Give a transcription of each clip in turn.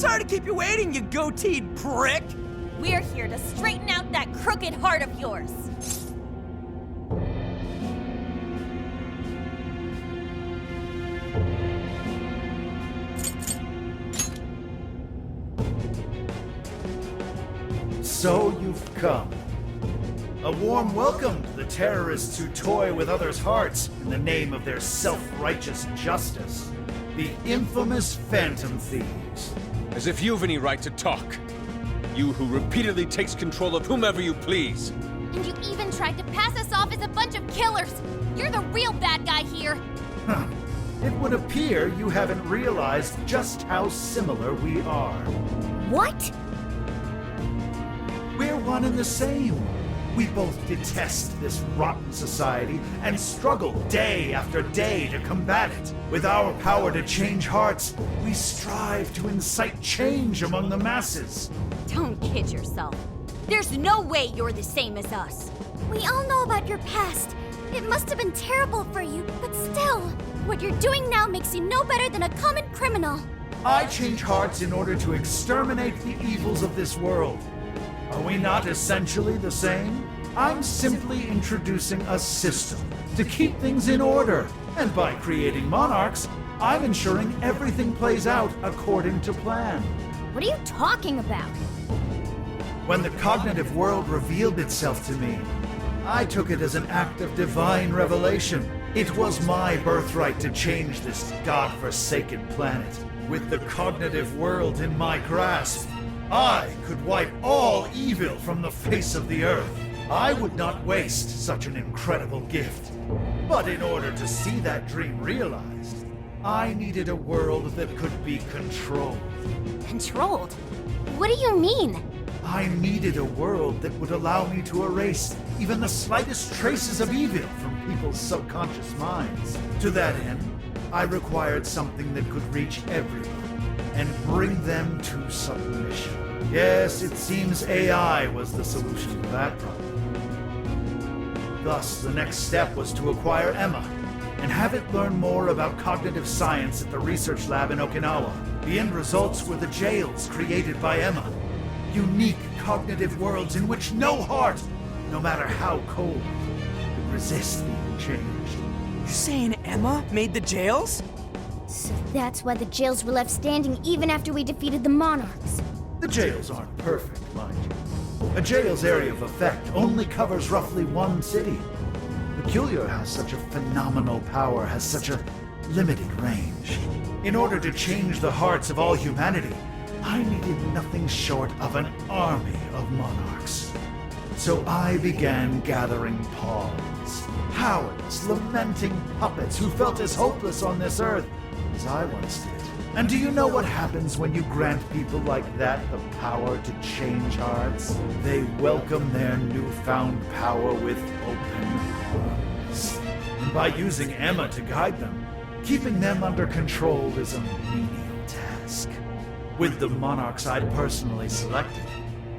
Sorry to keep you waiting, you goateed prick! We're here to straighten out that crooked heart of yours. So you've come. A warm welcome to the terrorists who toy with others' hearts in the name of their self-righteous justice. The infamous Phantom Thieves. As if you've any right to talk. You who repeatedly takes control of whomever you please. And you even tried to pass us off as a bunch of killers. You're the real bad guy here. Huh. It would appear you haven't realized just how similar we are. What? We're one and the same. We both detest this rotten society and struggle day after day to combat it. With our power to change hearts, we strive to incite change among the masses. Don't kid yourself. There's no way you're the same as us. We all know about your past. It must have been terrible for you, but still, what you're doing now makes you no better than a common criminal. I change hearts in order to exterminate the evils of this world. Are we not essentially the same? I'm simply introducing a system to keep things in order. And by creating monarchs, I'm ensuring everything plays out according to plan. What are you talking about? When the cognitive world revealed itself to me, I took it as an act of divine revelation. It was my birthright to change this godforsaken planet. With the cognitive world in my grasp, I could wipe all evil from the face of the earth. I would not waste such an incredible gift. But in order to see that dream realized, I needed a world that could be controlled. Controlled? What do you mean? I needed a world that would allow me to erase even the slightest traces of evil from people's subconscious minds. To that end, I required something that could reach everyone and bring them to submission. Yes, it seems AI was the solution to that problem. Thus, the next step was to acquire Emma and have it learn more about cognitive science at the research lab in Okinawa. The end results were the jails created by Emma. Unique cognitive worlds in which no heart, no matter how cold, could resist being changed. You saying Emma made the jails? So that's why the jails were left standing even after we defeated the monarchs. The jails aren't perfect, mind you. A jail's area of effect only covers roughly one city. Peculiar has such a phenomenal power, has such a limited range. In order to change the hearts of all humanity, I needed nothing short of an army of monarchs. So I began gathering pawns, powerless, lamenting puppets who felt as hopeless on this earth as I once did. And do you know what happens when you grant people like that the power to change hearts? They welcome their newfound power with open arms. And by using Emma to guide them, keeping them under control is a menial task. With the monarchs I'd personally selected,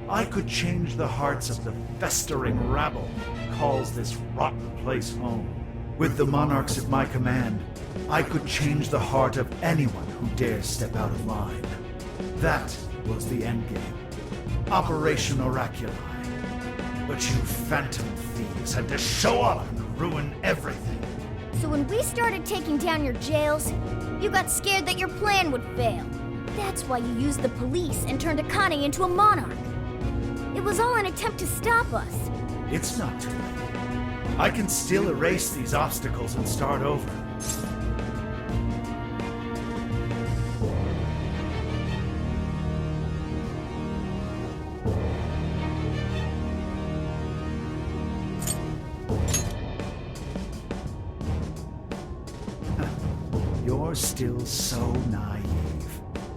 I could change the hearts of the festering rabble who calls this rotten place home. With the monarchs at my command, I could change the heart of anyone who dares step out of line. That was the endgame. Operation Oraculi. But you phantom thieves had to show up and ruin everything. So when we started taking down your jails, you got scared that your plan would fail. That's why you used the police and turned Konoe into a monarch. It was all an attempt to stop us. It's not too late. I can still erase these obstacles and start over. You're still so naive.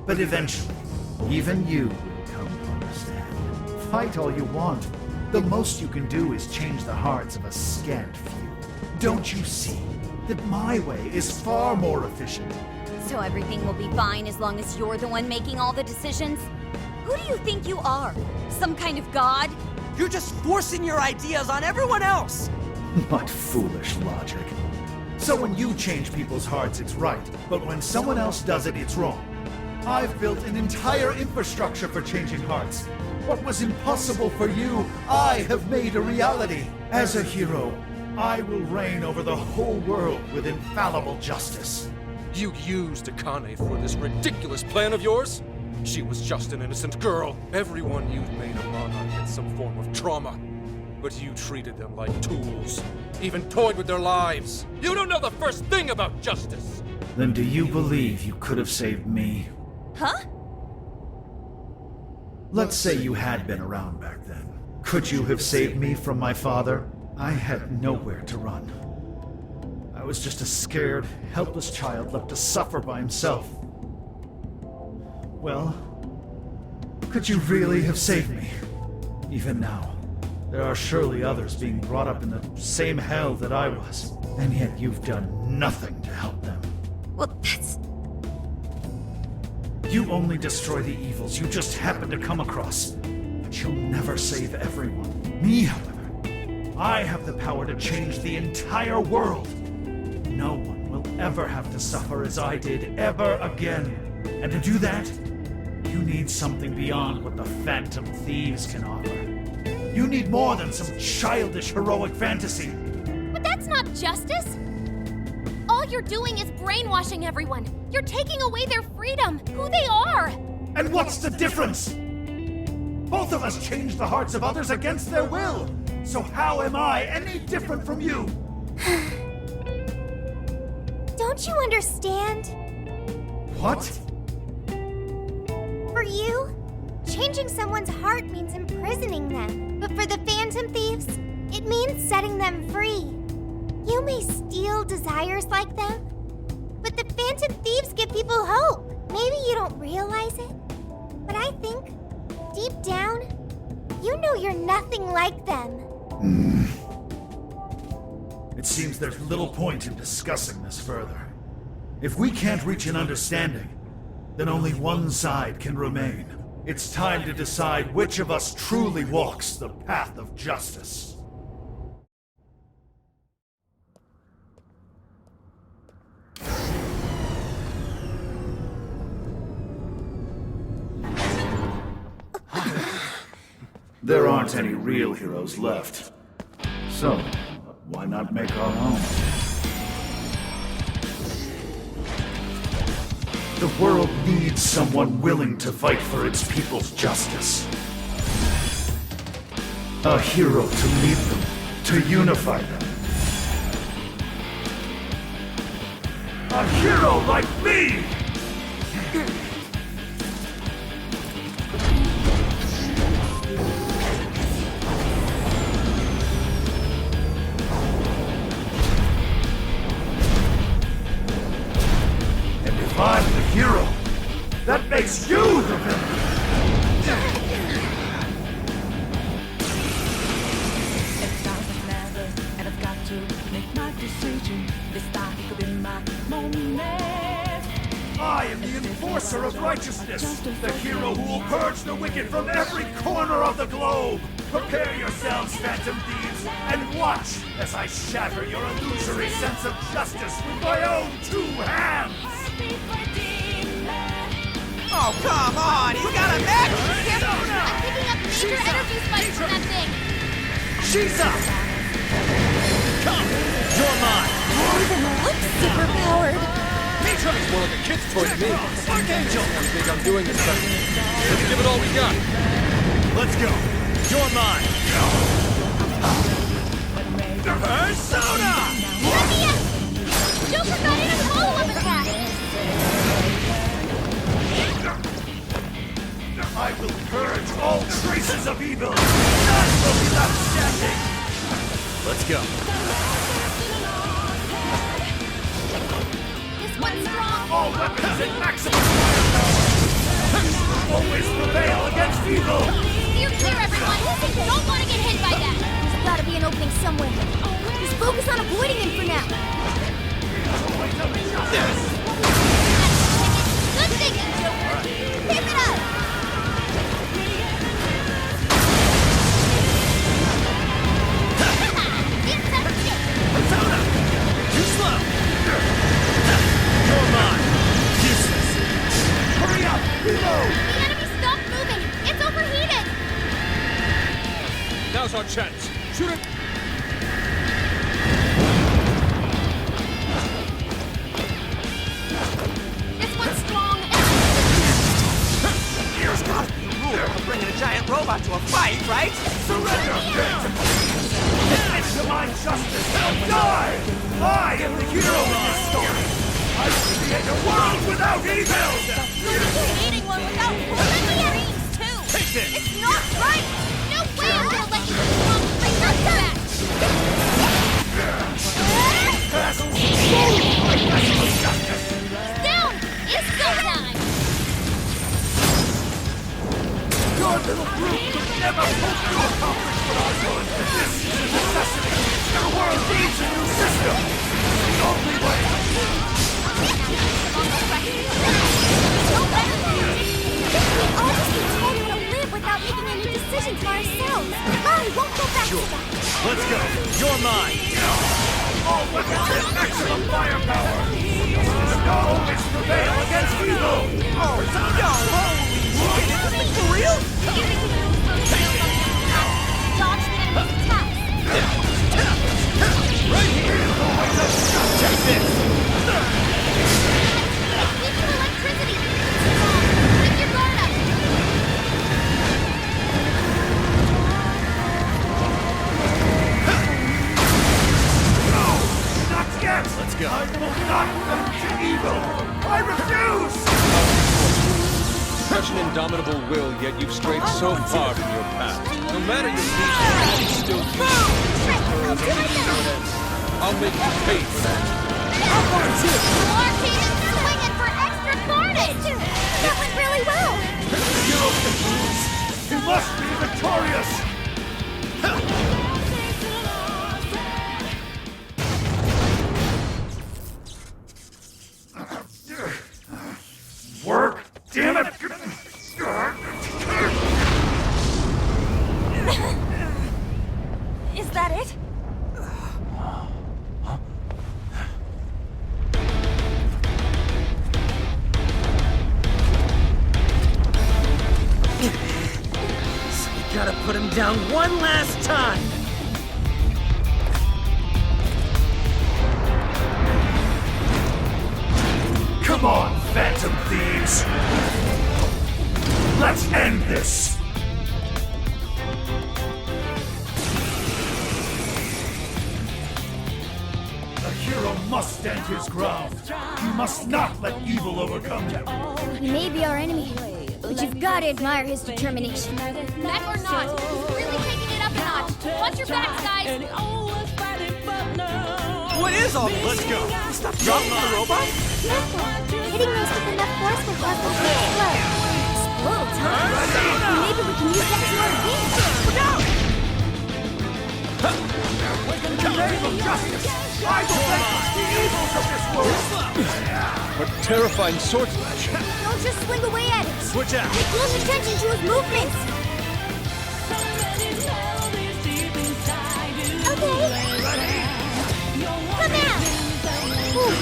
But eventually, even you will come to understand. Fight all you want. The most you can do is change the hearts of a scant few. Don't you see that my way is far more efficient? So everything will be fine as long as you're the one making all the decisions? Who do you think you are? Some kind of god? You're just forcing your ideas on everyone else! What foolish logic. So when you change people's hearts, it's right, but when someone else does it, it's wrong. I've built an entire infrastructure for changing hearts. What was impossible for you, I have made a reality. As a hero, I will reign over the whole world with infallible justice. You used Konoe for this ridiculous plan of yours? She was just an innocent girl. Everyone you've made a monarch had some form of trauma. But you treated them like tools, even toyed with their lives. You don't know the first thing about justice! Then do you believe you could have saved me? Huh? Let's say you had been around back then. Could you have saved me from my father? I had nowhere to run. I was just a scared, helpless child left to suffer by himself. Well, could you really have saved me? Even now, there are surely others being brought up in the same hell that I was, and yet you've done nothing to help them. Well, that's... You only destroy the evils you just happen to come across, but you'll never save everyone. Me, however, I have the power to change the entire world. No one will ever have to suffer as I did ever again. And to do that, you need something beyond what the Phantom Thieves can offer. You need more than some childish heroic fantasy. But that's not justice! All you're doing is brainwashing everyone. You're taking away their freedom, who they are! And what's the difference? Both of us change the hearts of others against their will. So how am I any different from you? Don't you understand? What? For you, changing someone's heart means imprisoning them. But for the Phantom Thieves, it means setting them free. You may steal desires like them, but the Phantom Thieves give people hope. Maybe you don't realize it, but I think, deep down, you know you're nothing like them. It seems there's little point in discussing this further. If we can't reach an understanding, then only one side can remain. It's time to decide which of us truly walks the path of justice. There aren't any real heroes left. So, why not make our own? The world needs someone willing to fight for its people's justice. A hero to lead them, to unify them. A hero like me! If I'm the hero, that makes you the villain! It doesn't matter, and I've got to make my decision. This time could be my moment. I am the enforcer of righteousness, the hero who will purge the wicked from every corner of the globe! Prepare yourselves, Phantom Thieves, and watch as I shatter your illusory sense of justice with my own two hands! Oh, come on! You got a mech? Careful, I'm picking up major energy spikes from that thing! She's up! Come! You're mine! Looks superpowered. It's more like a kid's toy to me. Archangel! I think I'm doing this thing. Let's give it all we got. Let's go! You're mine! Persona! Let me in! Joker got in a follow-up attack! I will purge all traces of evil! None will be left standing! Let's go. This one's strong! All weapons in maximum fire power! Always prevail against evil! Steer clear, everyone! Don't want to get hit by that! There's gotta be an opening somewhere. Just focus on avoiding him for now. Good thinking, Joker! Keep it up! Persona! Too slow! You're mine! Useless! Hurry up! about to a fight, right? Surrender, Phantom Thieves! Submit to my justice and die! I am the hero in this story! I create a world without evil! You're creating one without dreams, too! Take this! It's not right! No way I'm gonna let you control the thing like that! Down! It's go time! Your little group could never hope to accomplish what I would! This is a necessity! Your world needs a new system! The only way! We all just be told how to live without making any decisions for ourselves. I won't go back to that. Let's go! You're mine! All weapons have maximum firepower! Justice will always prevail against evil! Oh, no! Wait, is this for real? Dodge the enemy's attacks! Right here! Take this! Keep the electricity! Keep your guard up! No! Not yet! Let's go! I will not bend to evil! I refuse! Such an indomitable will, yet you've strayed so far from your path. No matter your reason, you still use I'll do my best. I'll make you pay for that. Arcade is swinging for extra carnage! That went really well. Hero can lose! He must be victorious! Work? Damn it! Is that it? So we gotta put him down one last time! Come on, Phantom Thieves! Let's end this! The hero must stand his ground. He must not let evil overcome him. He may be our enemy, but you've got to admire his determination. Mech or not, he's really taking it up a notch. Watch your backs, guys! What is all this? Let's go! Stop dropping the robot? Hitting those with enough force will cause them to explode. Explodes, huh? Maybe we can use that to our advantage. Look out! In the name of justice, I will vanquish the evils of this world! What terrifying swordsmanship. Don't just swing away at him. Switch out! Pay close attention to his movements. Okay. Come out. Ooh.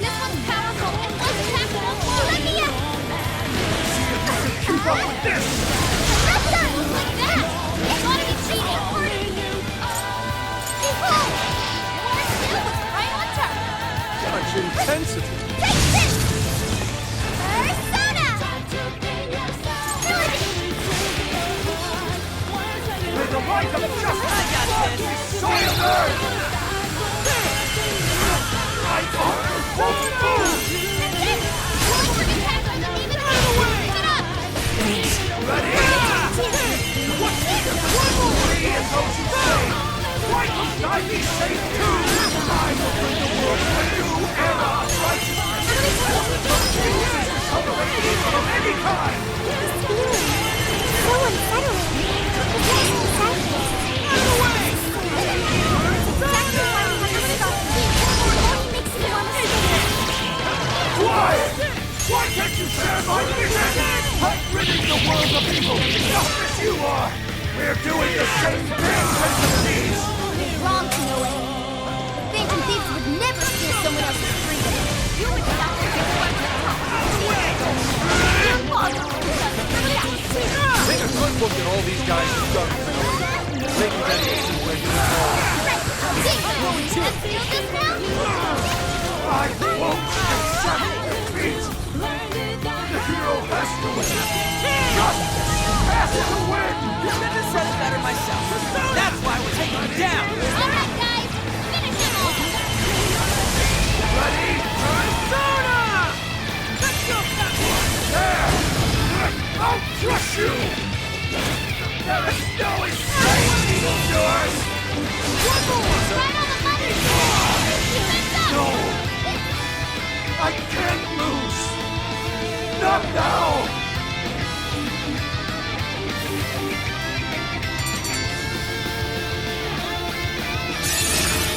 This one's powerful and unattackable. Let me out. Keep up with this! Not done. Like that! It's gotta be cheating! Behold! Your skill was right on target! Such intensity. Take this. Persona. May the light of justice destroy the earth! I won't move! Forward attack on the demon! Get up! Ready? What's needed? Free as those who say! Why couldn't I be safe too? I will bring the world to a new era of righteousness! Chooses to tolerate evil of any kind! This feeling. So unsettling. It makes me senseless. Out of the way! Exactly why we have to stop him. It only makes me want to stay. Quiet! Why can't you share my vision? I'm ridding the world of evil, just as you are! We're doing the same thing, Phantom Thieves! Wrong, Konoe. The Phantom Thieves would never steal someone else's freedom. You would stop to get one to the top. Take a good look at all these guys you've done. Maybe that isn't where you belong. Let's steal this now? I won't accept defeat! The hero hero has to win! Justice has to win! Couldn't have said it better myself. That's why we're taking him down. All right, guys, finish him off. Ready? Persona! Let's go, Falcon! There! I'll crush you! There is no escape, evildoers! One more! Right on the money. Hands up. No! I can't lose! Not now!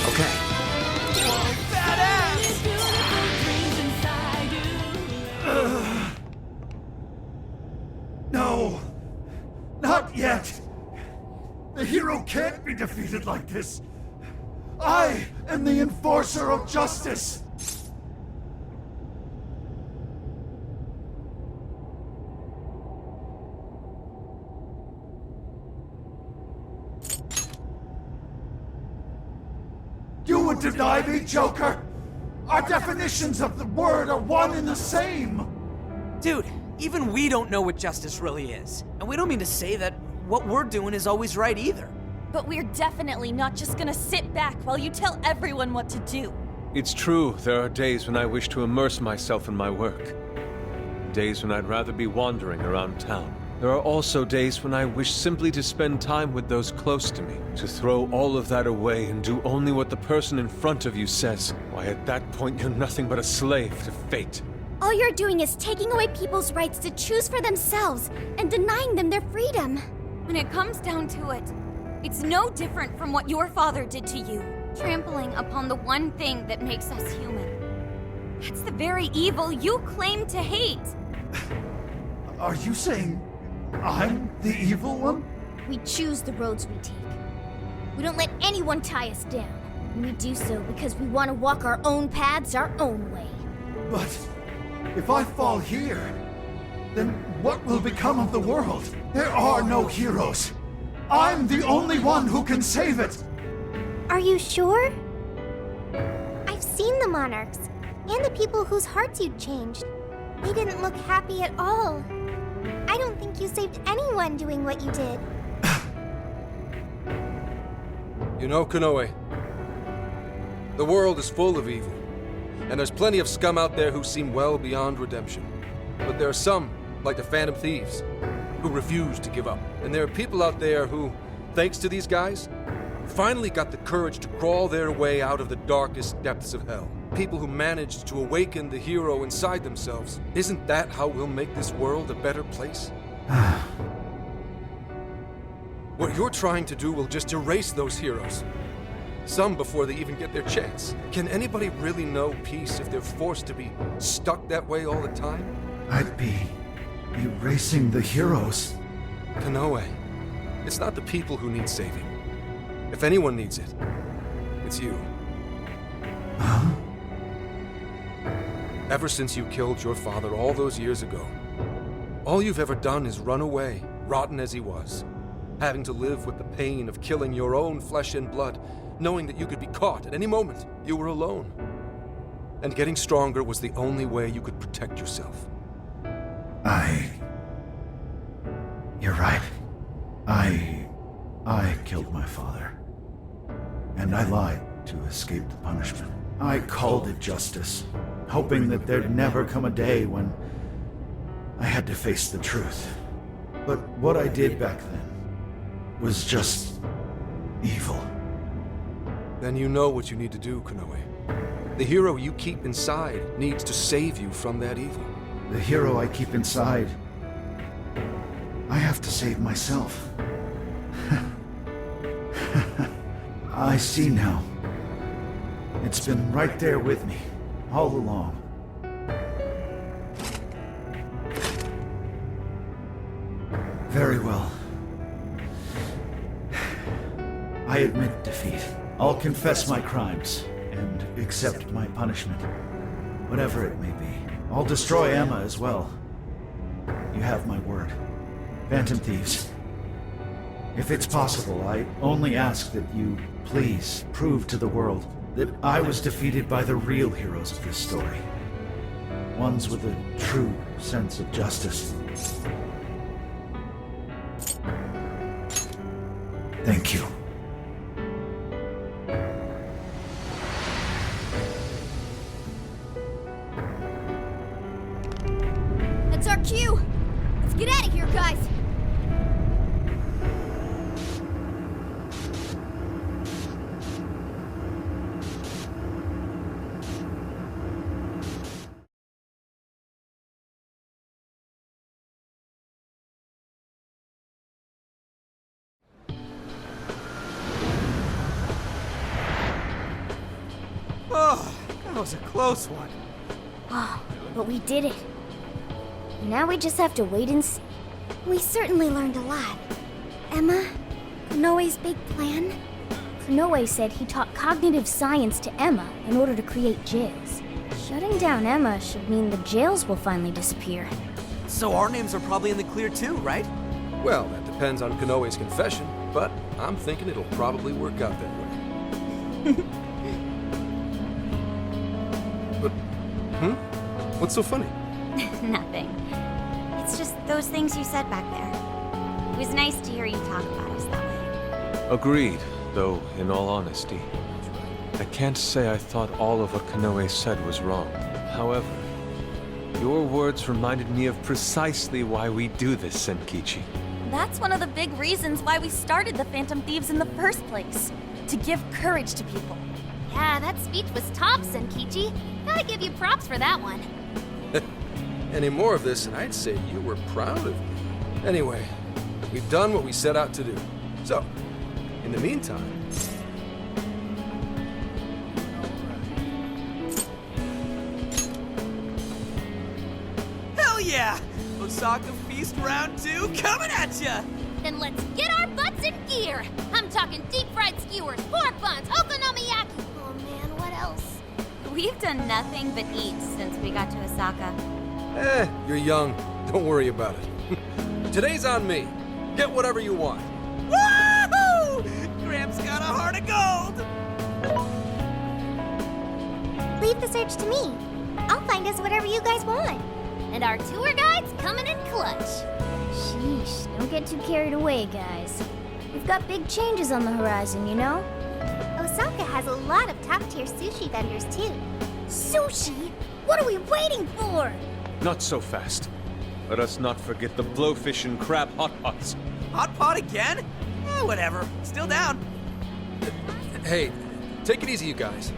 Okay. Badass! No! Not yet! The hero can't be defeated like this! I am the enforcer of justice! You would deny me, Joker? Our definitions of the word are one and the same! Dude, even we don't know what justice really is. And we don't mean to say that what we're doing is always right either. But we're definitely not just gonna sit back while you tell everyone what to do. It's true, there are days when I wish to immerse myself in my work. Days when I'd rather be wandering around town. There are also days when I wish simply to spend time with those close to me, to throw all of that away and do only what the person in front of you says. Why, at that point, you're nothing but a slave to fate. All you're doing is taking away people's rights to choose for themselves and denying them their freedom. When it comes down to it, it's no different from what your father did to you, trampling upon the one thing that makes us human. That's the very evil you claim to hate. Are you saying I'm the evil one? We choose the roads we take. We don't let anyone tie us down. And we do so because we want to walk our own paths our own way. But if I fall here, then what will become of the world? There are no heroes. I'm the only one who can save it. Are you sure? I've seen the monarchs, and the people whose hearts you'd changed. They didn't look happy at all. I don't think you saved anyone doing what you did. You know, Konoe, the world is full of evil, and there's plenty of scum out there who seem well beyond redemption. But there are some, like the Phantom Thieves, who refuse to give up. And there are people out there who, thanks to these guys, finally got the courage to crawl their way out of the darkest depths of hell. People who managed to awaken the hero inside themselves. Isn't that how we'll make this world a better place? What you're trying to do will just erase those heroes. Some before they even get their chance. Can anybody really know peace if they're forced to be stuck that way all the time? I'd be erasing the heroes. Konoe, it's not the people who need saving. If anyone needs it, it's you. Huh? Ever since you killed your father all those years ago, all you've ever done is run away, rotten as he was, having to live with the pain of killing your own flesh and blood, knowing that you could be caught at any moment. You were alone. And getting stronger was the only way you could protect yourself. You're right. I killed my father. And I lied to escape the punishment. I called it justice, hoping that there'd never come a day when I had to face the truth. But what I did back then was just evil. Then you know what you need to do, Konoe. The hero you keep inside needs to save you from that evil. The hero I keep inside, I have to save myself. I see now. It's been right there with me, all along. Very well. I admit defeat. I'll confess my crimes and accept my punishment, whatever it may be. I'll destroy Emma as well. You have my word. Phantom Thieves. If it's possible, I only ask that you please prove to the world that I was defeated by the real heroes of this story. ones with a true sense of justice. Thank you. That's our cue. Let's get out of here, guys. Oh, that was a close one. Oh, but we did it. Now we just have to wait and see. We certainly learned a lot. Emma, Konoe's big plan? Konoe said he taught cognitive science to Emma in order to create jails. Shutting down Emma should mean the jails will finally disappear. So our names are probably in the clear too, right? Well, that depends on Konoe's confession, but I'm thinking it'll probably work out that way. But, what's so funny? Nothing. It's just those things you said back there. It was nice to hear you talk about us that way. Agreed, though, in all honesty, I can't say I thought all of what Konoe said was wrong. However, your words reminded me of precisely why we do this, Senkichi. That's one of the big reasons why we started the Phantom Thieves in the first place. To give courage to people. Yeah, that speech was tops, Senkichi. Gotta give you props for that one. Any more of this, and I'd say you were proud of me. Anyway, we've done what we set out to do. So, in the meantime... Hell yeah! Osaka Feast Round 2 coming at ya! Then let's get our butts in gear. I'm talking deep fried skewers, pork buns, okonomiyaki. Oh man, what else? We've done nothing but eat since we got to Osaka. You're young. Don't worry about it. Today's on me. Get whatever you want. Woohoo! Gramps got a heart of gold! Leave the search to me. I'll find us whatever you guys want. And our tour guide's coming in clutch. Sheesh, don't get too carried away, guys. We've got big changes on the horizon, you know? Osaka has a lot of top-tier sushi vendors, too. Sushi? What are we waiting for? Not so fast. Let us not forget the blowfish and crab hot pots. Hot pot again? Whatever. Still down. Hey, take it easy, you guys.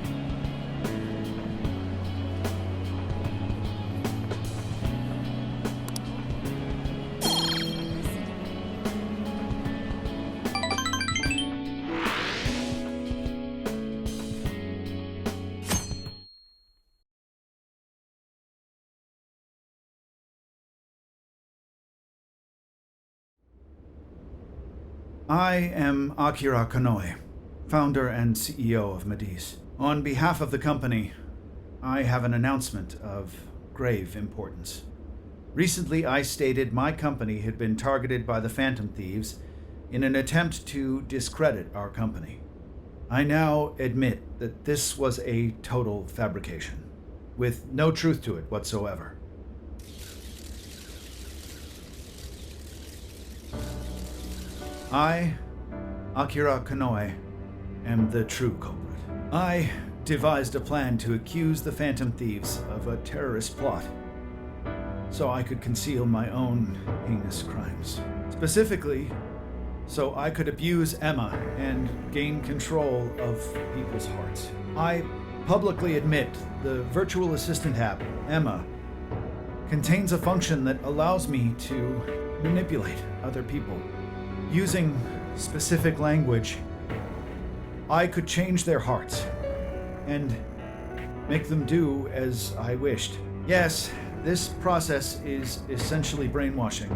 I am Akira Konoe, founder and CEO of Mediz. On behalf of the company, I have an announcement of grave importance. Recently, I stated my company had been targeted by the Phantom Thieves in an attempt to discredit our company. I now admit that this was a total fabrication, with no truth to it whatsoever. I, Akira Konoe, am the true culprit. I devised a plan to accuse the Phantom Thieves of a terrorist plot, so I could conceal my own heinous crimes. Specifically, so I could abuse Emma and gain control of people's hearts. I publicly admit the virtual assistant app, Emma, contains a function that allows me to manipulate other people. Using specific language, I could change their hearts and make them do as I wished. Yes, this process is essentially brainwashing,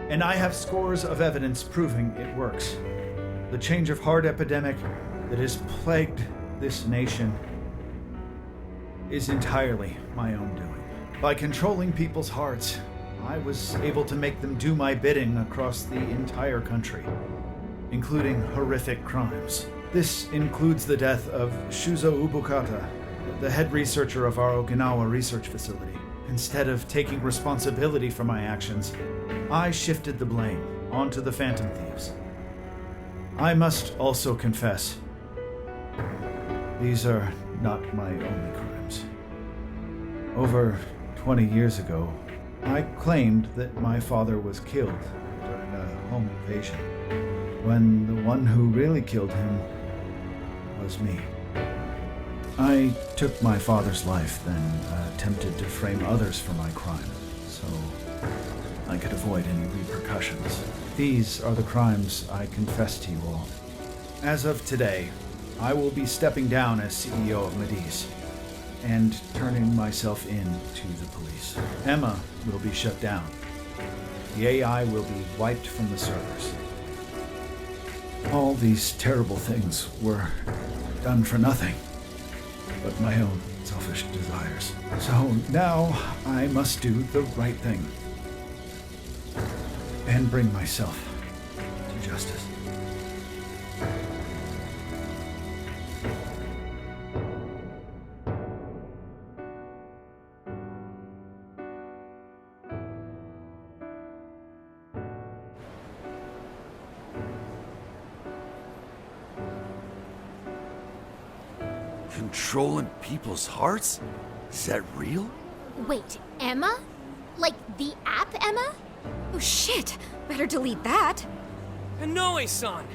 and I have scores of evidence proving it works. The change of heart epidemic that has plagued this nation is entirely my own doing. By controlling people's hearts, I was able to make them do my bidding across the entire country, including horrific crimes. This includes the death of Shuzo Ubukata, the head researcher of our Okinawa research facility. Instead of taking responsibility for my actions, I shifted the blame onto the Phantom Thieves. I must also confess, these are not my only crimes. Over 20 years ago, I claimed that my father was killed during a home invasion, when the one who really killed him was me. I took my father's life, then attempted to frame others for my crime, so I could avoid any repercussions. These are the crimes I confess to you all. As of today, I will be stepping down as CEO of Mediz and turning myself in to the police. Emma will be shut down. The AI will be wiped from the servers. All these terrible things were done for nothing but my own selfish desires. So now I must do the right thing and bring myself to justice. Controlling people's hearts? Is that real? Wait, Emma? Like the app Emma? Oh shit! Better delete that. Konoe-san!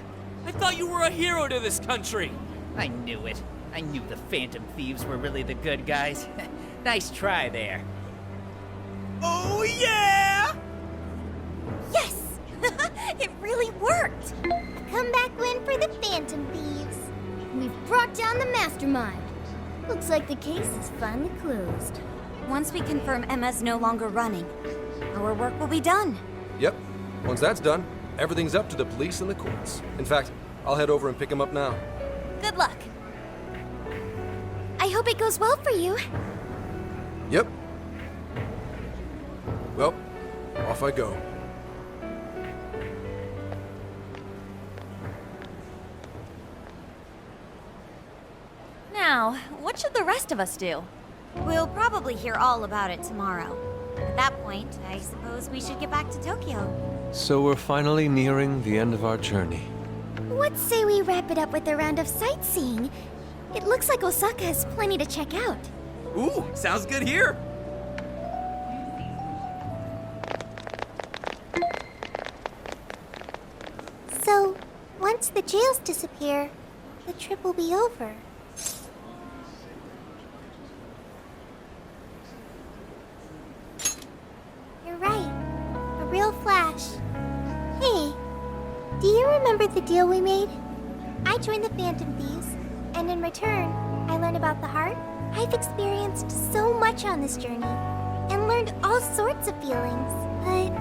I thought you were a hero to this country! I knew it. I knew the Phantom Thieves were really the good guys. Nice try there. Oh yeah! Yes! It really worked! A comeback win for the Phantom Thieves. We've brought down the mastermind. Looks like the case is finally closed. Once we confirm Emma's no longer running, our work will be done. Yep. Once that's done, everything's up to the police and the courts. In fact, I'll head over and pick him up now. Good luck. I hope it goes well for you. Yep. Well, off I go. Now, what should the rest of us do? We'll probably hear all about it tomorrow. At that point, I suppose we should get back to Tokyo. So we're finally nearing the end of our journey. What say we wrap it up with a round of sightseeing? It looks like Osaka has plenty to check out. Ooh, sounds good here! So, once the jails disappear, the trip will be over. You're right. A real flash. Hey, do you remember the deal we made? I joined the Phantom Thieves, and in return, I learned about the heart. I've experienced so much on this journey, and learned all sorts of feelings, but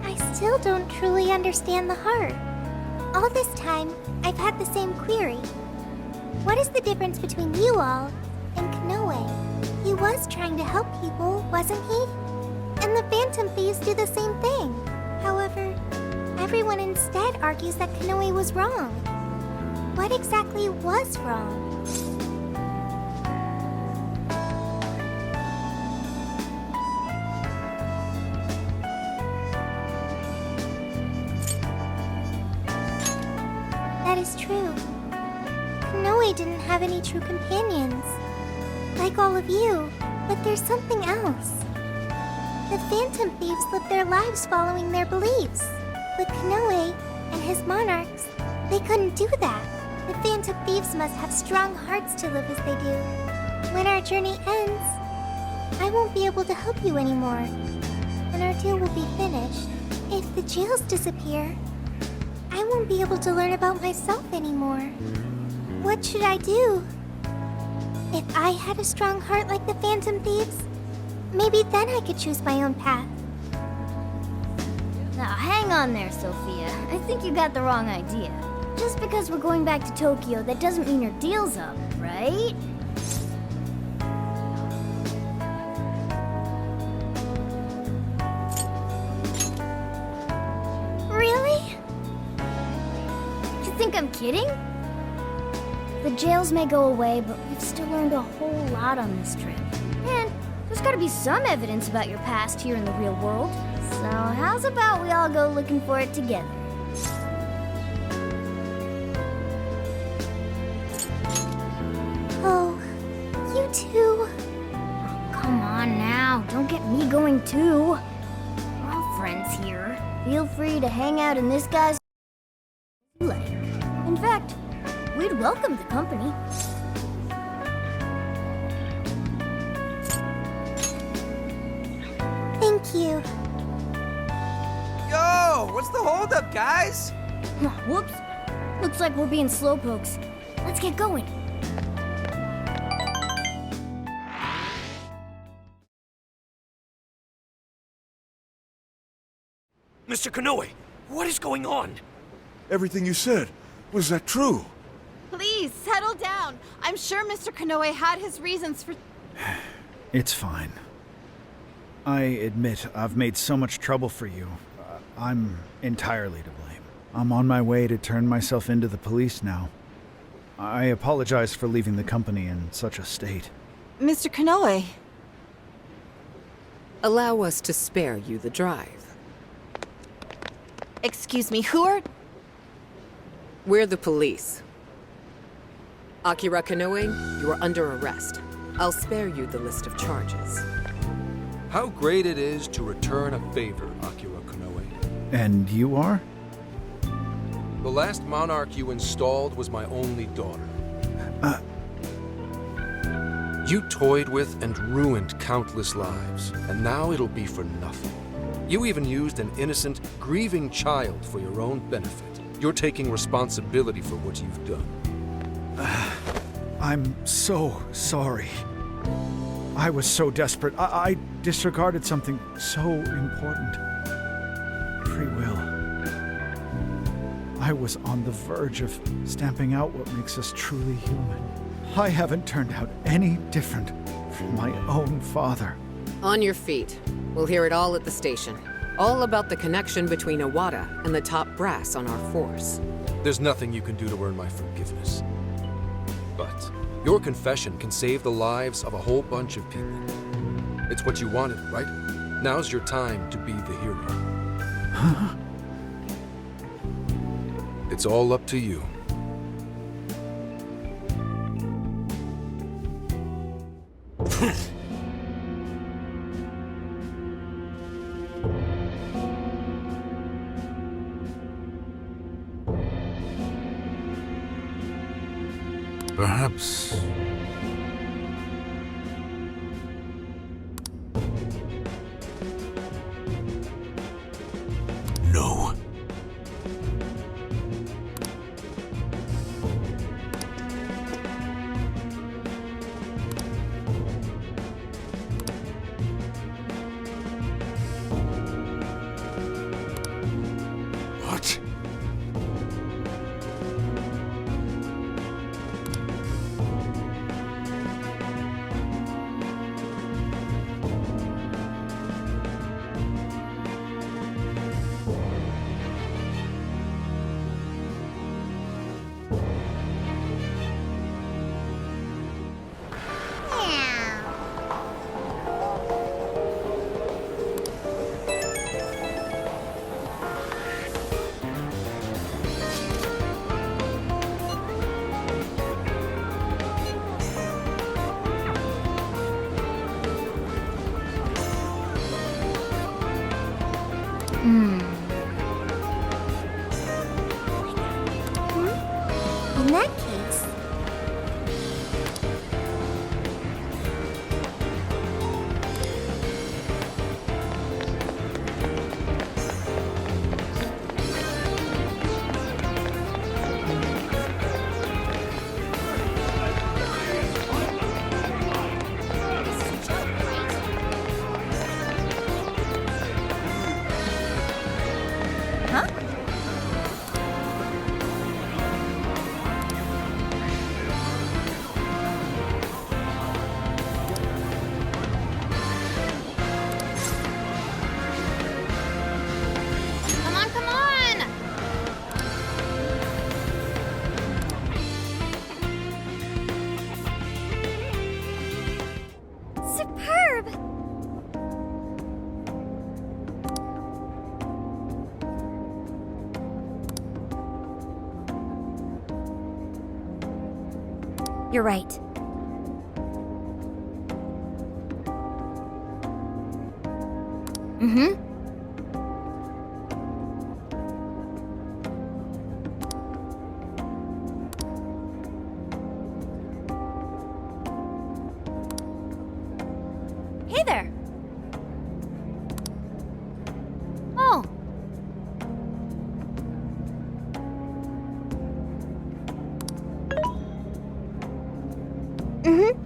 I still don't truly understand the heart. All this time, I've had the same query. What is the difference between you all and Konoe? He was trying to help people, wasn't he? And the Phantom Thieves do the same thing. However, everyone instead argues that Konoe was wrong. What exactly was wrong? That is true. Konoe didn't have any true companions. Like all of you, but there's something else. The Phantom Thieves live their lives following their beliefs. But Konoe and his monarchs, they couldn't do that. The Phantom Thieves must have strong hearts to live as they do. When our journey ends, I won't be able to help you anymore, and our deal will be finished. If the jails disappear, I won't be able to learn about myself anymore. What should I do? If I had a strong heart like the Phantom Thieves, maybe then I could choose my own path. Now, hang on there, Sophia. I think you got the wrong idea. Just because we're going back to Tokyo, that doesn't mean your deal's up, right? Really? You think I'm kidding? The jails may go away, but we've still learned a whole lot on this trip. And There's gotta be some evidence about your past here in the real world. So how's about we all go looking for it together? Oh, you too. Come on now, don't get me going too. We're all friends here. Feel free to hang out in this guy's if you like. In fact, we'd welcome the company. Thank you. Yo, what's the holdup, guys? Whoops. Looks like we're being slowpokes. Let's get going. Mr. Konoe, what is going on? Everything you said, was that true? Please, settle down. I'm sure Mr. Konoe had his reasons for... It's fine. I admit I've made so much trouble for you. I'm entirely to blame. I'm on my way to turn myself into the police now. I apologize for leaving the company in such a state. Mr. Konoe. Allow us to spare you the drive. Excuse me, who are... We're the police. Akira Konoe, you are under arrest. I'll spare you the list of charges. How great it is to return a favor, Akira Konoe. And you are? The last monarch you installed was my only daughter. You toyed with and ruined countless lives, and now it'll be for nothing. You even used an innocent, grieving child for your own benefit. You're taking responsibility for what you've done. I'm so sorry. I was so desperate. I disregarded something so important. Free will. I was on the verge of stamping out what makes us truly human. I haven't turned out any different from my own father. On your feet. We'll hear it all at the station. All about the connection between Iwata and the top brass on our force. There's nothing you can do to earn my forgiveness. But your confession can save the lives of a whole bunch of people. It's what you wanted, right? Now's your time to be the hero. Huh? It's all up to you. Perhaps... No. What? You're right. Mm-hmm. Hey there! Oh. Mm-hmm.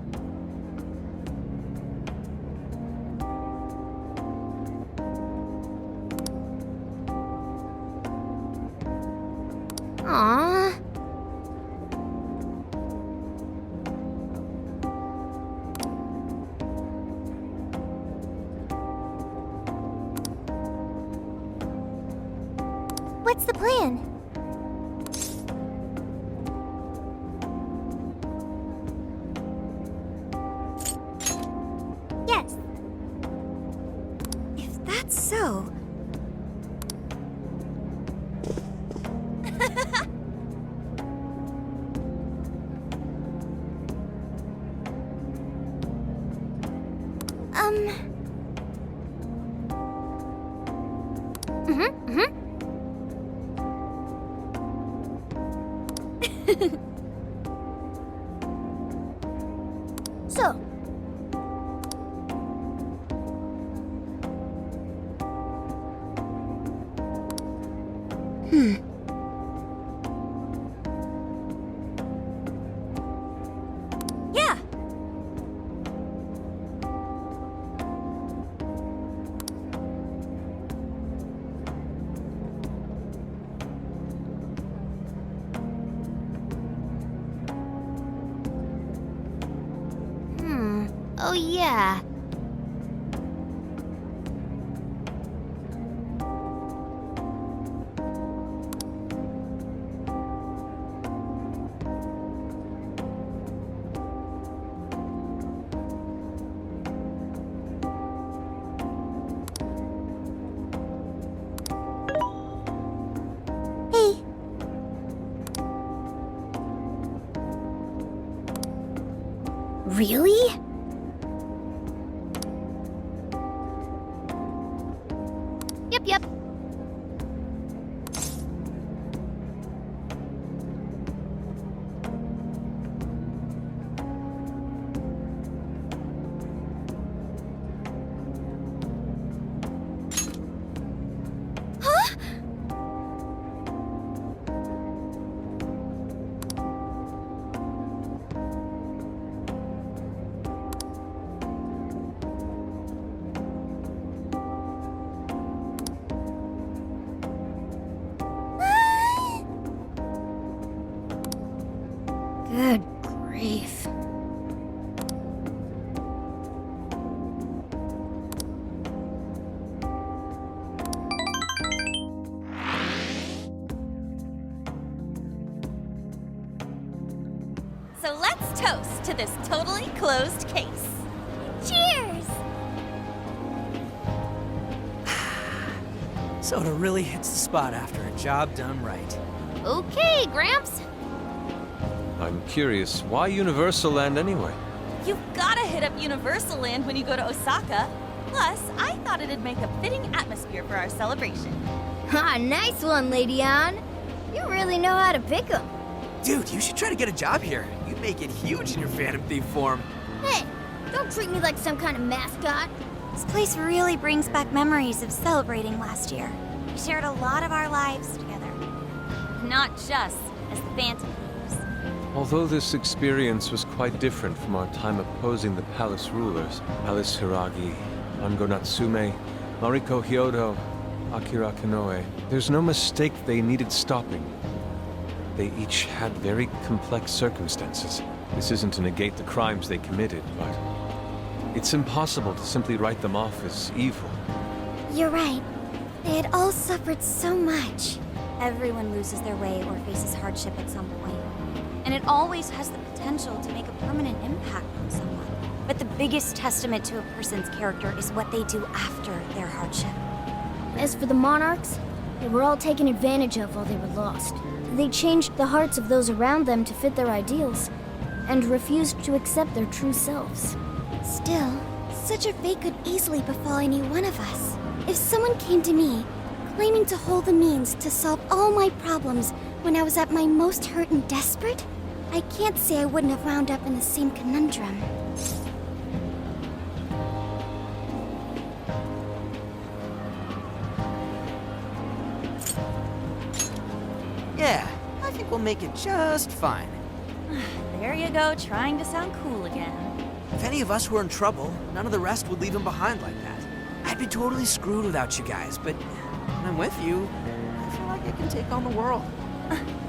Aww. What's the plan? Yes. If that's so... So, Yeah! oh yeah. Hey. Really? Yep. Huh? Good grief. So let's toast to this totally closed case. Cheers! Soda really hits the spot after a job done right. Okay, Gramps. I'm curious, why Universal Land anyway? You've gotta hit up Universal Land when you go to Osaka. Plus, I thought it'd make a fitting atmosphere for our celebration. Ah, nice one, Lady Ann. You really know how to pick 'em. Dude, you should try to get a job here. You'd make it huge in your Phantom Thief form. Hey, don't treat me like some kind of mascot. This place really brings back memories of celebrating last year. We shared a lot of our lives together. Not just as the Phantom Thieves. Although this experience was quite different from our time opposing the palace rulers, Alice Hiragi, Ango Natsume, Mariko Hyodo, Akira Konoe, there's no mistake they needed stopping. They each had very complex circumstances. This isn't to negate the crimes they committed, but it's impossible to simply write them off as evil. You're right. They had all suffered so much. Everyone loses their way or faces hardship at some point. And it always has the potential to make a permanent impact on someone. But the biggest testament to a person's character is what they do after their hardship. As for the monarchs, they were all taken advantage of while they were lost. They changed the hearts of those around them to fit their ideals. and refused to accept their true selves. Still, such a fate could easily befall any one of us. If someone came to me, claiming to hold the means to solve all my problems when I was at my most hurt and desperate, I can't say I wouldn't have wound up in the same conundrum. Yeah, I think we'll make it just fine. There you go, trying to sound cool again. If any of us were in trouble, none of the rest would leave him behind like that. I'd be totally screwed without you guys, but when I'm with you, I feel like I can take on the world.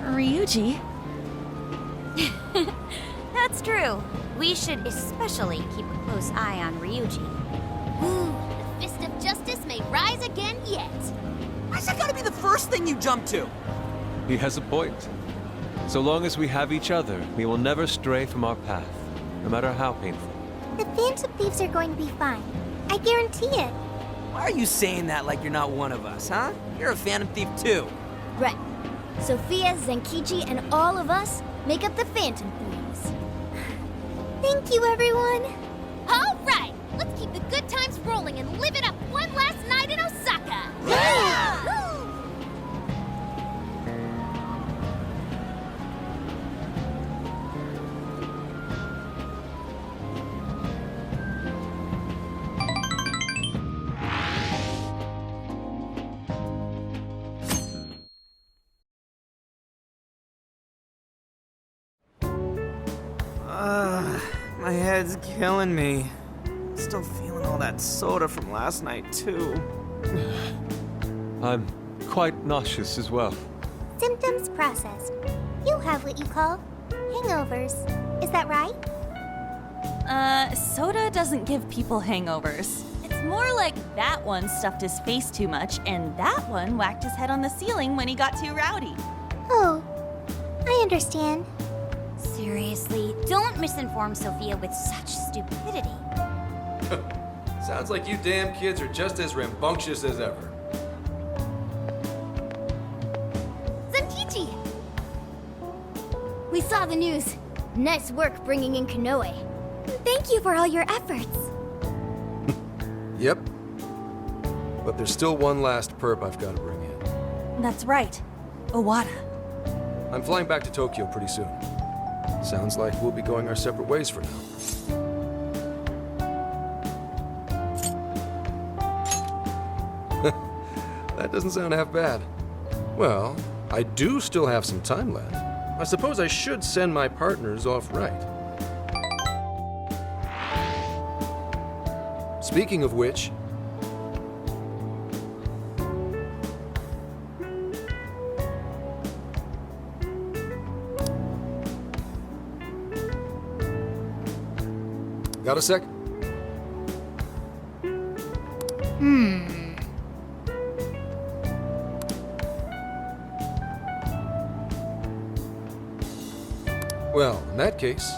Ryuji? That's true. We should especially keep a close eye on Ryuji. Ooh, the fist of justice may rise again yet. Why's that gotta be the first thing you jump to? He has a point. So long as we have each other, we will never stray from our path, no matter how painful. The Phantom Thieves are going to be fine. I guarantee it. Why are you saying that like you're not one of us, huh? You're a Phantom Thief too. Right. Sophia, Zenkichi, and all of us make up the Phantom Thieves. Thank you, everyone. All right, let's keep the good times rolling and live it up one last night in Osaka. My head's killing me. Still feeling all that soda from last night, too. I'm quite nauseous as well. Symptoms processed. You have what you call hangovers. Is that right? Soda doesn't give people hangovers. It's more like that one stuffed his face too much, and that one whacked his head on the ceiling when he got too rowdy. Oh, I understand. Seriously, don't misinform Sophia with such stupidity. Sounds like you damn kids are just as rambunctious as ever. Zenkichi! We saw the news. Nice work bringing in Konoe. Thank you for all your efforts. Yep. But there's still one last perp I've got to bring in. That's right. Owada. I'm flying back to Tokyo pretty soon. Sounds like we'll be going our separate ways for now. That doesn't sound half bad. Well, I do still have some time left. I suppose I should send my partners off right. Speaking of which, got a sec? Well, in that case,